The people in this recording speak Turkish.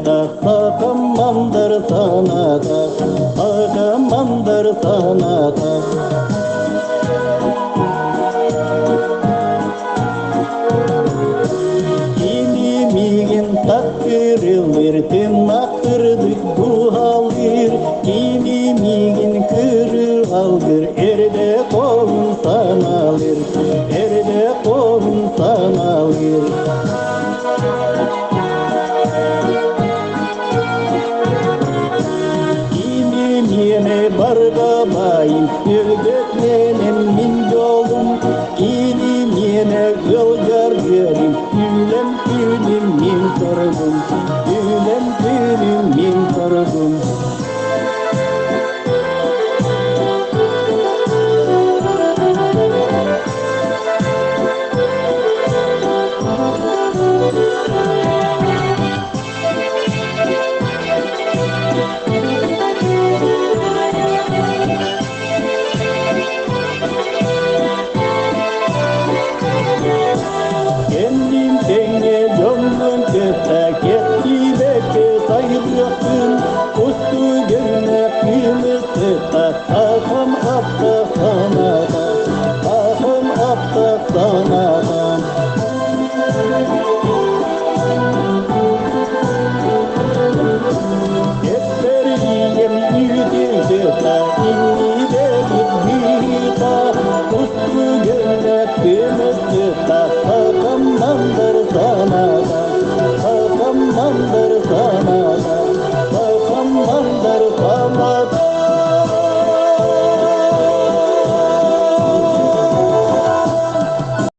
da Hakammandır sana da Hakammandır sana da Kimimigin takdirilir Tınmaktırdık bu haldir Kimimigin kırı aldır Erde kovun sanalır Erde kovun sanalır Kimimine bargamayım Övdökmenim min yolum Kimimine yolgar görüm Gülem gülüm min torgum Gülem gülüm min torgum Kendim seni gönlüm kötek etti belki sayılıyorsun Ustu görünek yumurtu da Ahım apta sana da Ahım apta sana da Esmeriyim yüzüldü da inni de bir da Ustu görünek yumurtu da Hakammandır sana da Hakammandır sana da Hakammandır sana da